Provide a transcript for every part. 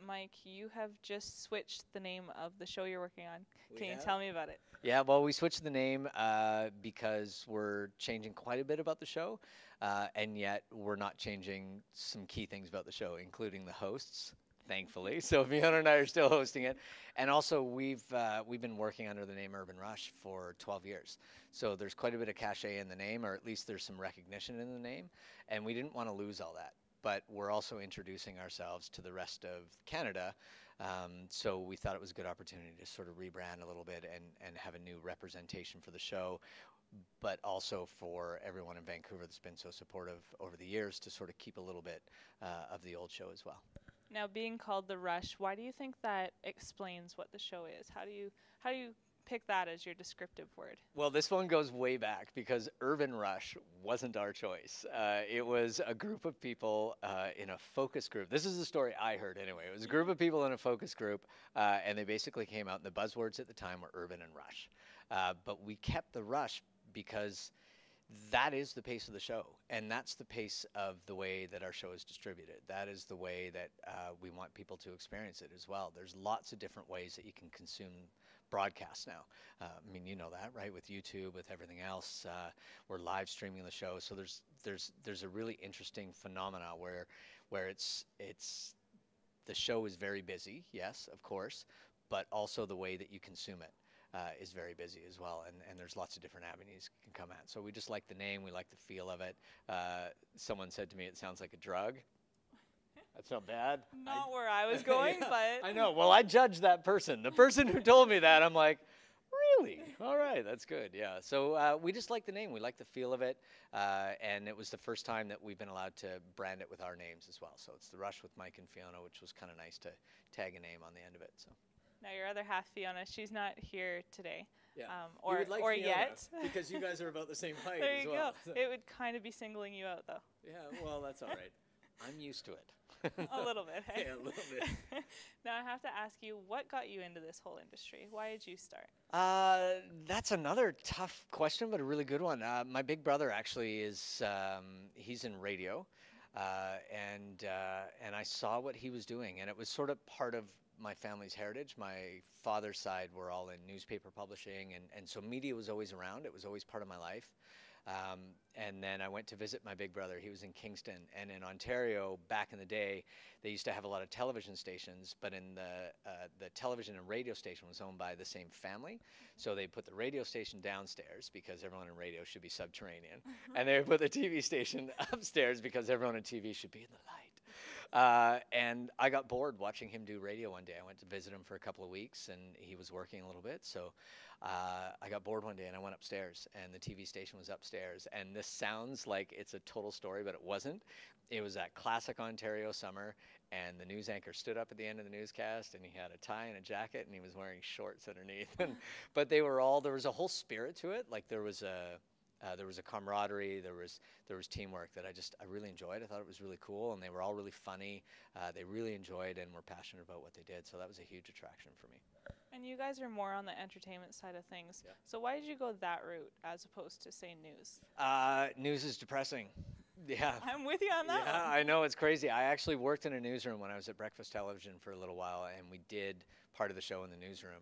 Mike, you have just switched the name of the show you're working on. Can you tell me about it? Yeah, well, we switched the name because we're changing quite a bit about the show, and yet we're not changing some key things about the show, including the hosts, thankfully. So Fiona and I are still hosting it, and also we've been working under the name Urban Rush for 12 years. So there's quite a bit of cachet in the name, or at least there's some recognition in the name, and we didn't want to lose all that. But we're also introducing ourselves to the rest of Canada. So we thought it was a good opportunity to sort of rebrand a little bit and have a new representation for the show, but also for everyone in Vancouver that's been so supportive over the years to sort of keep a little bit of the old show as well. Now, being called The Rush, why do you think that explains what the show is? How do you pick that as your descriptive word? Well, this one goes way back because Urban Rush wasn't our choice. It was a group of people in a focus group. This is the story I heard anyway. It was a group of people in a focus group, and they basically came out, and the buzzwords at the time were urban and rush. But we kept the rush because that is the pace of the show, and that's the pace of the way that our show is distributed. That is the way that we want people to experience it as well. There's lots of different ways that you can consume broadcasts now. I mean, you know that, right? With YouTube, with everything else, we're live streaming the show. So there's a really interesting phenomena where it's the show is very busy, yes, of course, but also the way that you consume it is very busy as well, and there's lots of different avenues you can come at. So we just like the name, we like the feel of it. Someone said to me, it sounds like a drug. That's not bad. Not where I was going, Yeah, but I know. Well, I judged that person. The person who told me that, I'm like, really? All right, that's good. Yeah. So we just like the name. We like the feel of it, and it was the first time that we've been allowed to brand it with our names as well. So it's The Rush with Mike and Fiona, which was kind of nice to tag a name on the end of it. So. now your other half, Fiona, she's not here today. Yeah. Or You would like or Fiona, yet. because you guys are about the same height There as you well. go. It would kind of be singling you out, though. Yeah, well, that's all right. I'm used to it. A little bit, hey? Yeah, a little bit. Now I have to ask you, what got you into this whole industry? Why did you start? That's another tough question, but a really good one. My big brother actually is, he's in radio, and I saw what he was doing, and it was sort of part of my family's heritage. My father's side were all in newspaper publishing, and so media was always around. It was always part of my life. And then I went to visit my big brother. He was in Kingston, and in Ontario back in the day, they used to have a lot of television stations, but in the television and radio station was owned by the same family. So they put the radio station downstairs because everyone in radio should be subterranean, and they would put the TV station upstairs because everyone in TV should be in the light. And I got bored watching him do radio one day. I went to visit him for a couple of weeks, and he was working a little bit. So I got bored one day, and I went upstairs, and the TV station was upstairs. And this sounds like it's a total story, but it wasn't. It was that classic Ontario summer, and the news anchor stood up at the end of the newscast, and he had a tie and a jacket, and he was wearing shorts underneath. But there was a whole spirit to it. Like there was a camaraderie, there was teamwork that I really enjoyed. I thought it was really cool, and they were all really funny. They really enjoyed and were passionate about what they did, so that was a huge attraction for me. And you guys are more on the entertainment side of things. Yeah. So why did you go that route as opposed to, say, news? News is depressing. Yeah. I'm with you on that Yeah, one. I know, it's crazy. I actually worked in a newsroom when I was at Breakfast Television for a little while, and we did part of the show in the newsroom.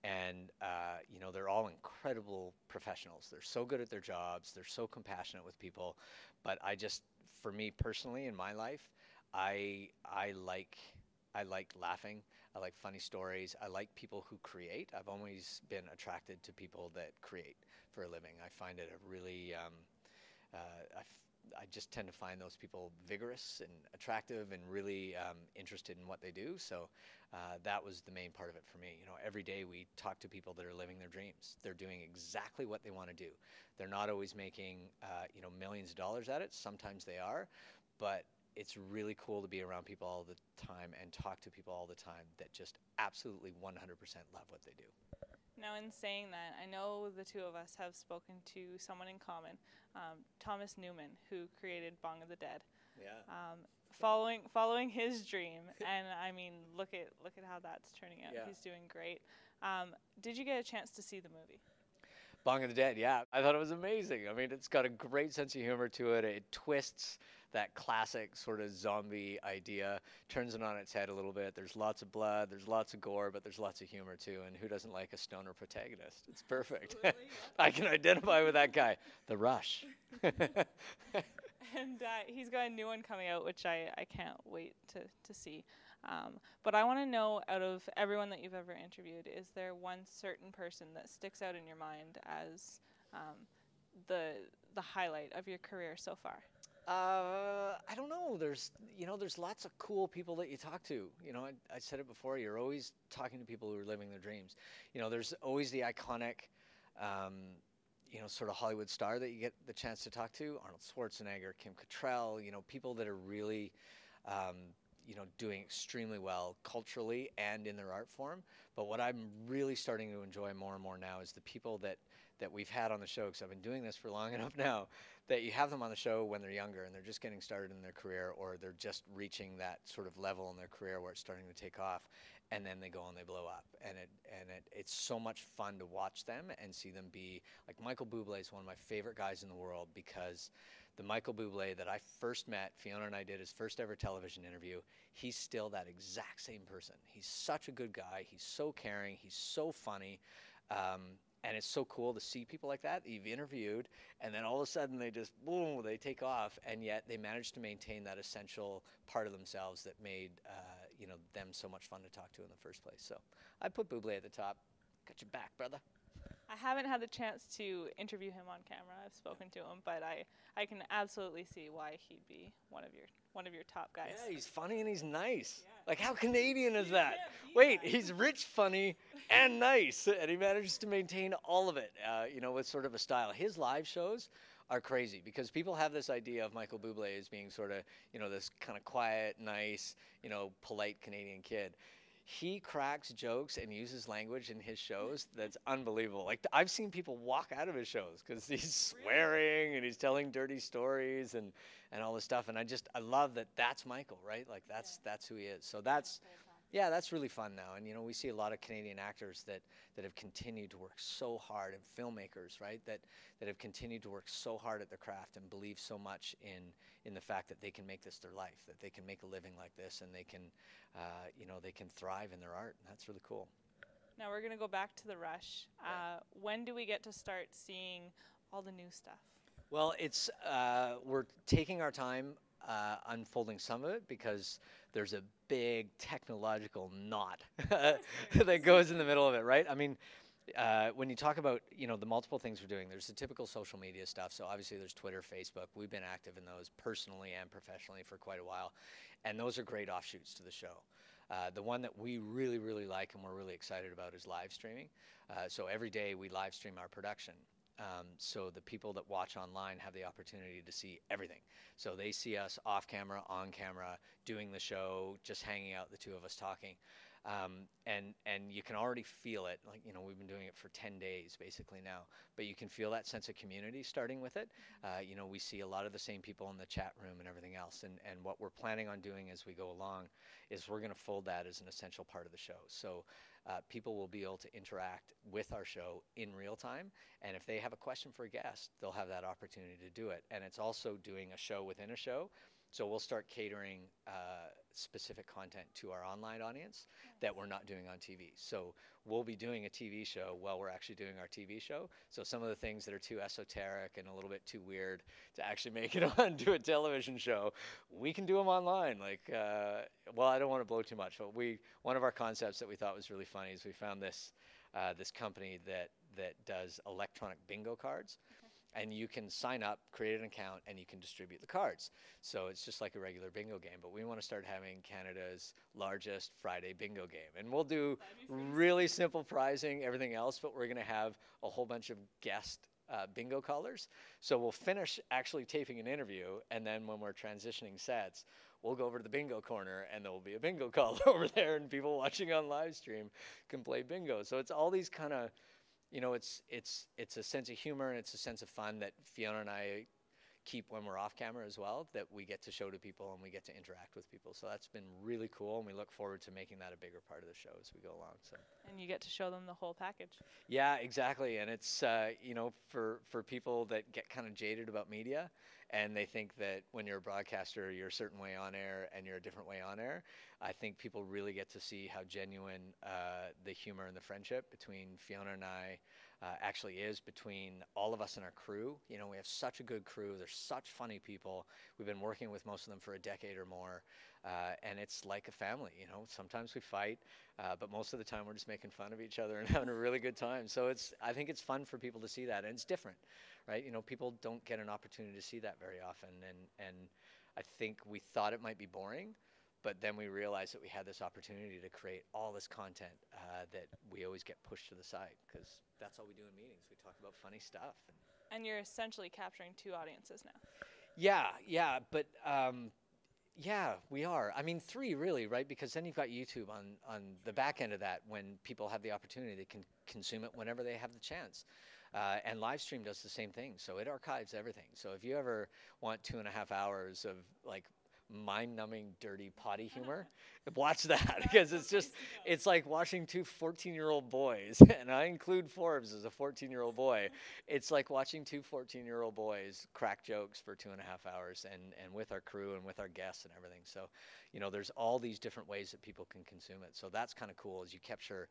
And, they're all incredible professionals. They're so good at their jobs. They're so compassionate with people. But for me personally, in my life, I like laughing. I like funny stories. I like people who create. I've always been attracted to people that create for a living. I find it a really, I just tend to find those people vigorous and attractive and really interested in what they do. So that was the main part of it for me. Every day we talk to people that are living their dreams. They're doing exactly what they want to do. They're not always making, millions of dollars at it. Sometimes they are, but it's really cool to be around people all the time and talk to people all the time that just absolutely 100% love what they do. Now, in saying that, I know the two of us have spoken to someone in common, Thomas Newman, who created Bong of the Dead. Yeah. Following his dream, and I mean, look at how that's turning out. Yeah. He's doing great. Did you get a chance to see the movie? Bong of the Dead, yeah. I thought it was amazing. I mean, it's got a great sense of humor to it. It twists that classic sort of zombie idea, turns it on its head a little bit. There's lots of blood, there's lots of gore, but there's lots of humor too. And who doesn't like a stoner protagonist? It's perfect. I can identify with that guy. The Rush. And he's got a new one coming out, which I can't wait to see. But I want to know, out of everyone that you've ever interviewed, is there one certain person that sticks out in your mind as the highlight of your career so far? I don't know. There's lots of cool people that you talk to. I said it before. You're always talking to people who are living their dreams. There's always the iconic, sort of Hollywood star that you get the chance to talk to. Arnold Schwarzenegger, Kim Cattrall. People that are really, doing extremely well culturally and in their art form. But what I'm really starting to enjoy more and more now is the people that we've had on the show, because I've been doing this for long enough now, that you have them on the show when they're younger and they're just getting started in their career, or they're just reaching that sort of level in their career where it's starting to take off, and then they go and they blow up. And it's so much fun to watch them and see them be, like Michael Bublé is one of my favorite guys in the world, because the Michael Bublé that I first met, Fiona and I did his first ever television interview, he's still that exact same person. He's such a good guy. He's so caring. He's so funny. And it's so cool to see people like that you've interviewed, and then all of a sudden they just, boom, they take off, and yet they managed to maintain that essential part of themselves that made them so much fun to talk to in the first place. So I put Bublé at the top. Got your back, brother. I haven't had the chance to interview him on camera. I've spoken to him, but I can absolutely see why he'd be one of your top guys. Yeah, he's funny and he's nice. Yeah. Like, how Canadian is that? Wait, he's rich, funny, and nice, and he manages to maintain all of it, with sort of a style. His live shows are crazy, because people have this idea of Michael Bublé as being sort of, this kind of quiet, nice, polite Canadian kid. He cracks jokes and uses language in his shows that's unbelievable. Like, I've seen people walk out of his shows because he's swearing and he's telling dirty stories and all this stuff. And I love that that's Michael, right? Like, that's who he is. So that's really fun now. And, we see a lot of Canadian actors that have continued to work so hard, and filmmakers, right, that have continued to work so hard at their craft and believe so much in the fact that they can make this their life, that they can make a living like this, and they can, they can thrive in their art. And that's really cool. Now we're going to go back to the Rush. When do we get to start seeing all the new stuff? Well, we're taking our time unfolding some of it, because there's a big technological knot that goes in the middle of it, right? I mean, when you talk about, the multiple things we're doing, there's the typical social media stuff. So obviously there's Twitter, Facebook. We've been active in those personally and professionally for quite a while. And those are great offshoots to the show. The one that we really, really like and we're really excited about is live streaming. So every day we live stream our production. So the people that watch online have the opportunity to see everything. So they see us off camera, on camera, doing the show, just hanging out, the two of us talking. And you can already feel it. Like, we've been doing it for 10 days basically now, but you can feel that sense of community starting with it. We see a lot of the same people in the chat room and everything else. And what we're planning on doing as we go along is we're going to fold that as an essential part of the show. So people will be able to interact with our show in real time. And if they have a question for a guest, they'll have that opportunity to do it. And it's also doing a show within a show. So we'll start catering specific content to our online audience that we're not doing on TV. So we'll be doing a TV show while we're actually doing our TV show. So some of the things that are too esoteric and a little bit too weird to actually make it onto a television show, we can do them online. Like, I don't want to blow too much, but one of our concepts that we thought was really funny is we found this company that does electronic bingo cards. And you can sign up, create an account, and you can distribute the cards. So it's just like a regular bingo game. But we want to start having Canada's largest Friday bingo game. And we'll do really simple prizing, everything else, but we're going to have a whole bunch of guest bingo callers. So we'll finish actually taping an interview, and then when we're transitioning sets, we'll go over to the bingo corner, and there will be a bingo caller over there, and people watching on live stream can play bingo. So it's all these kind of, it's a sense of humor and it's a sense of fun that Fiona and I keep when we're off camera as well, that we get to show to people and we get to interact with people. So that's been really cool, and we look forward to making that a bigger part of the show as we go along. So. And you get to show them the whole package. Yeah, exactly. And it's, for people that get kind of jaded about media and they think that when you're a broadcaster, you're a certain way on air and you're a different way on air. I think people really get to see how genuine the humor and the friendship between Fiona and I actually is, between all of us and our crew. You know, we have such a good crew. They're such funny people. We've been working with most of them for a decade or more, and it's like a family. You know, sometimes we fight, but most of the time we're just making fun of each other and having a really good time. So I think it's fun for people to see that, and it's different, right? You know, people don't get an opportunity to see that very often, and I think we thought it might be boring, but then we realized that we had this opportunity to create all this content that we always get pushed to the side, because that's all we do in meetings. We talk about funny stuff. And you're essentially capturing two audiences now. Yeah, but yeah, we are. I mean, three really, right? Because then you've got YouTube on the back end of that. When people have the opportunity, they can consume it whenever they have the chance. And live stream does the same thing, so it archives everything. So if you ever want 2.5 hours of like mind-numbing, dirty potty humor, watch that, because it's like watching two 14-year-old boys, and I include Forbes as a 14-year-old boy. It's like watching two 14-year-old boys crack jokes for 2.5 hours, and with our crew and with our guests and everything. So, you know, there's all these different ways that people can consume it. So that's kind of cool, is you capture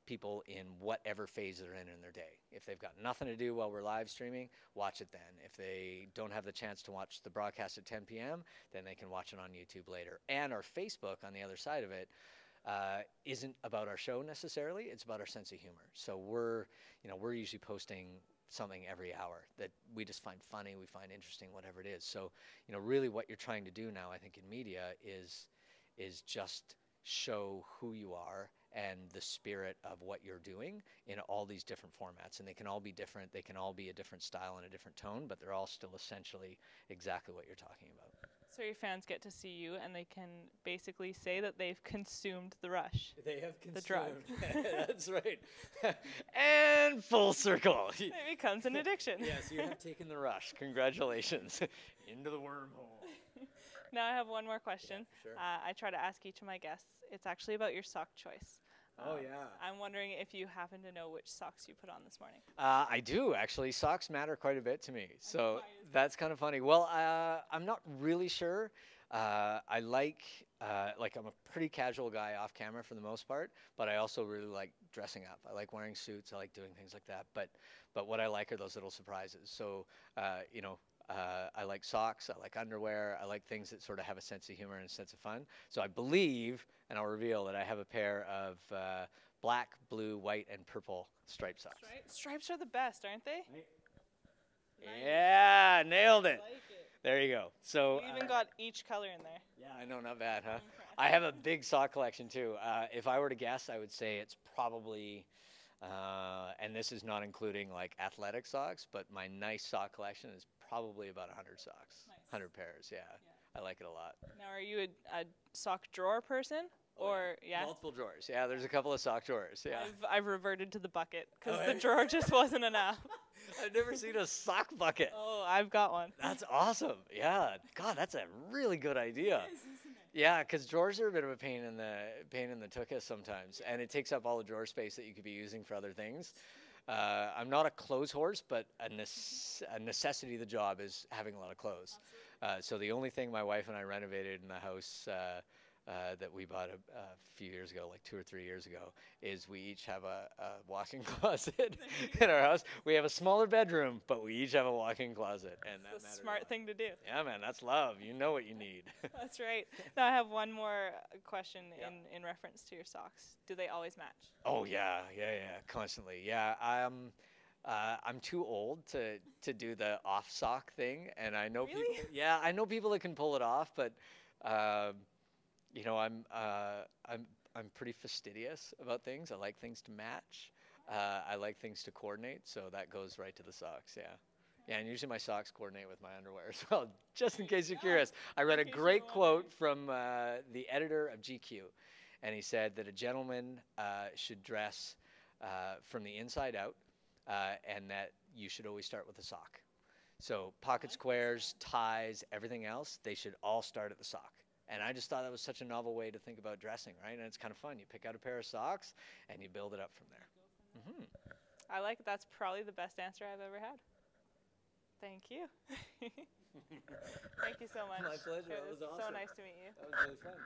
people in whatever phase they're in their day. If they've got nothing to do while we're live streaming, watch it then. If they don't have the chance to watch the broadcast at 10 p.m., then they can watch it on YouTube later. And our Facebook, on the other side of it, isn't about our show necessarily. It's about our sense of humor. So we're usually posting something every hour that we just find funny, we find interesting, whatever it is. So, you know, really what you're trying to do now, I think, in media is just show who you are and the spirit of what you're doing in all these different formats. And they can all be different. They can all be a different style and a different tone, but they're all still essentially exactly what you're talking about. So your fans get to see you, and they can basically say that they've consumed the rush. They have consumed the drug. That's right. And full circle. It becomes an addiction. Yes, you have taken the rush. Congratulations. Into the wormhole. Now I have one more question. Yeah, sure. I try to ask each of my guests. It's actually about your sock choice. Oh, yeah. I'm wondering if you happen to know which socks you put on this morning. I do, actually. Socks matter quite a bit to me. So that's kind of funny. Well, I'm not really sure. I like I'm a pretty casual guy off camera for the most part, but I also really like dressing up. I like wearing suits. I like doing things like that. But what I like are those little surprises. So, I like socks, I like underwear, I like things that sort of have a sense of humor and a sense of fun. So I believe, and I'll reveal, that I have a pair of black, blue, white, and purple striped socks. Stripes are the best, aren't they? Yeah, nailed it. I like it. There you go. So You even got each color in there. yeah, I know, not bad, huh? I have a big sock collection too. If I were to guess, I would say it's probably, and this is not including like athletic socks, but my nice sock collection is probably about 100 socks, Nice. 100 pairs. Yeah, I like it a lot. Now, are you a sock drawer person? Or, yeah? Multiple drawers. Yeah, there's a couple of sock drawers. Yeah. I've reverted to the bucket because Oh, the yeah. drawer just wasn't enough. I've never seen a sock bucket. Oh, I've got one. That's awesome. Yeah. God, that's a really good idea. Yeah, because drawers are a bit of a pain in the tuchus sometimes, and it takes up all the drawer space that you could be using for other things. I'm not a clothes horse, but a necessity of the job is having a lot of clothes. So the only thing my wife and I renovated in the house that we bought a few years ago, like 2 or 3 years ago, is we each have a walk-in closet in our house. We have a smaller bedroom, but we each have a walk-in closet, and that It's a matters a smart lot. thing to do. Yeah, man, that's love. You know what you need. That's right. Now, I have one more question Yeah. in reference to your socks. Do they always match? Oh yeah, constantly. Yeah, I'm too old to do the off sock thing, and I know Really? people. Yeah, I know people that can pull it off, but you know, I'm pretty fastidious about things. I like things to match. I like things to coordinate, so that goes right to the socks. Yeah. Yeah, and usually my socks coordinate with my underwear as well, just in case you're curious. I read a case you're great wondering. quote from the editor of GQ, and he said that a gentleman should dress from the inside out, and that you should always start with a sock. So pocket squares, ties, everything else, they should all start at the sock. And I just thought that was such a novel way to think about dressing, right? And it's kind of fun. You pick out a pair of socks, and you build it up from there. I like it. That's probably the best answer I've ever had. Thank you. Thank you so much. My pleasure. It That was so awesome. nice to meet you. That was really fun.